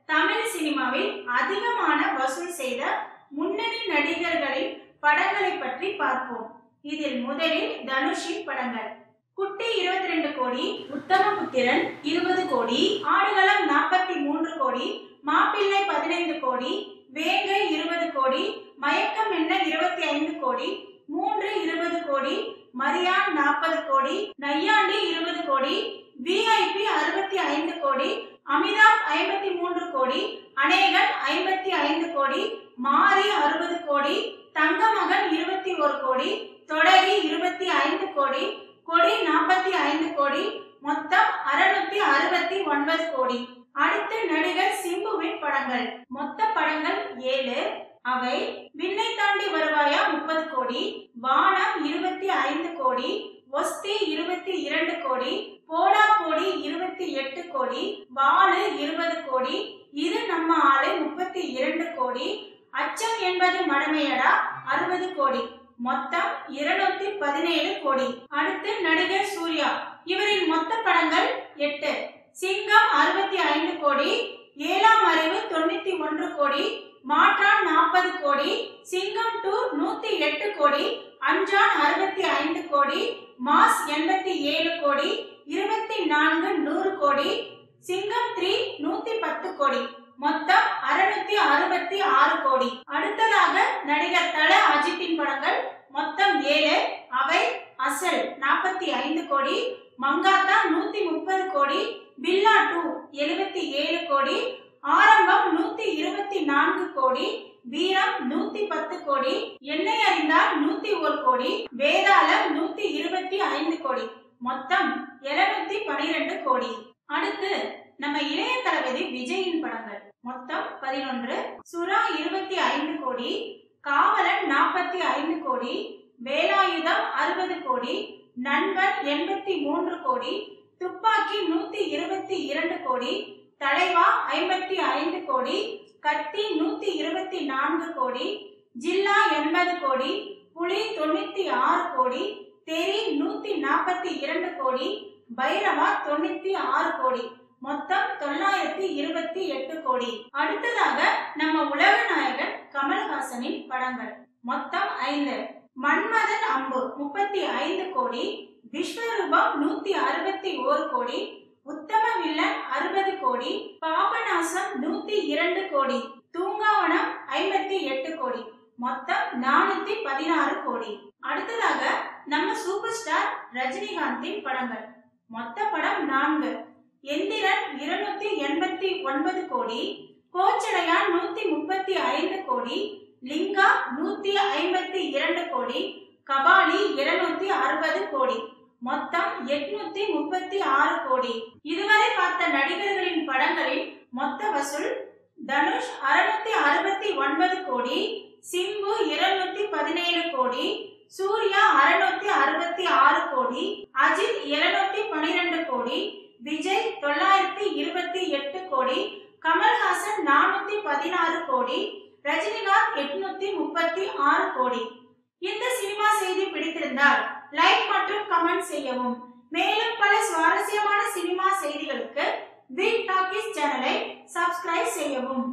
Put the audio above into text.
தமிழ் சினிமாவில் அதிகமான வசூல் செய்த முன்னணி நடிகர்களின் படங்களை பற்றி பார்ப்போம். இதில் முதலில் தனுஷின் படங்கள். குட்டி 22 கோடி, உத்தமபுத்திரன் 20 கோடி, ஆடுகளம் 43 கோடி, மாப்பிள்ளை 15 கோடி, வேங்கை 20 கோடி, மயக்கம் என்ன 25 கோடி, 3 20 கோடி, மரியான் 40 கோடி, நையாண்டி 20 கோடி, VIP 65 கோடி, அமிதாப் 53 கோடி, அநேகன் 55 கோடி, மாரி 60 கோடி, தங்கமகன் 21 கோடி, தொடரி 25 கோடி, கொடி 45 கோடி, மொத்தம் 669 கோடி. அடுத்து நடிகர் சிம்புவின் படங்கள். மொத்த படங்கள் 7. அவை விண்ணை தாண்டி வருவாயா 30 கோடி, வானம் 25 கோடி, ஒஸ்தி 22 கோடி, போடா போடி 28 கோடி, வாளு 20 கோடி, இது நம்ம ஆளு 32 கோடி, அச்சம் என்பது மடமையடா 60 கோடி. மொத்தம் 217 கோடி. அடுத்து நடிகர் சூர்யா. இவரின் மொத்த படங்கள் 8. சிங்கம் 65 கோடி, ஏழாம் அறிவு 91 கோடி, மாற்றான் 40 கோடி, சிங்கம் 2 108 கோடி, அஞ்சான் 65 கோடி, மாஸ் 87 கோடி, 24 100 கோடி, சிங்கம் 3 110 கோடி. மொத்தம் 666 கோடி. அடுத்ததாக நடிகர் தல அஜித்தின் படங்கள். மொத்தம் 7. அவை அசல் 45 கோடி, மங்காத்தா 130 கோடி, பில்லா 2 77 கோடி, ஆரம்பம் 124 கோடி, வீரம் 110 கோடி, என்னை அறிந்தால் 101 கோடி, வேதாளம் 125 கோடி. மொத்தம் 712 கோடி. அடுத்து நம்ம இளைய தளபதி விஜயின் படங்கள். மொத்தம் 11. சுறா 25 கோடி, காவலன் 45 கோடி, வேலாயுதம் 60 கோடி, நண்பன் 83 கோடி, துப்பாக்கி 122 கோடி, தலைவா 55 கோடி, கத்தி 124 கோடி, ஜில்லா 80 கோடி, புலி 96 கோடி, தெரி 142 கோடி, பைரவா 96 கோடி. மொத்தம் 928 கோடி. அடுத்ததாக நம்ம உலக நாயகன் கமல்ஹாசனின் படங்கள். மொத்தம் 5. மன்மதன் அம்பு 35 கோடி, விஸ்வரூபம் 161 கோடி, உத்தம வில்லன் 60 கோடி, பாபநாசம் 102 கோடி, தூங்காவனம் 58 கோடி. மொத்தம் 416 கோடி. அடுத்ததாக நம்ம சூப்பர் ஸ்டார் ரஜினிகாந்தின் படங்கள். மொத்த படம் 4. எந்திரன் 289 கோடி, கோச்சடையான் 135 கோடி, லிங்கா 152 கோடி, கபாலி 260 கோடி. மொத்தம் 836 கோடி. இதுவரை பார்த்த நடிகர்களின் படங்களின் மொத்த வசூல்: தனுஷ் 669 கோடி, சிம்பு 217 கோடி, சூர்யா 666 கோடி, அஜித் 712 கோடி, விஜய் 928 கோடி, கமல்ஹாசன் 416 கோடி, ரஜினிகாந்த் 836 கோடி. இந்த சினிமா செய்தி பிடித்திருந்தால் லைக் மற்றும் கமெண்ட் செய்யவும். மேலும் பல சுவாரஸ்யமான சினிமா செய்திகளுக்கு பிக் டாக்கீஸ் சேனலை சப்ஸ்கிரைப் செய்யவும்.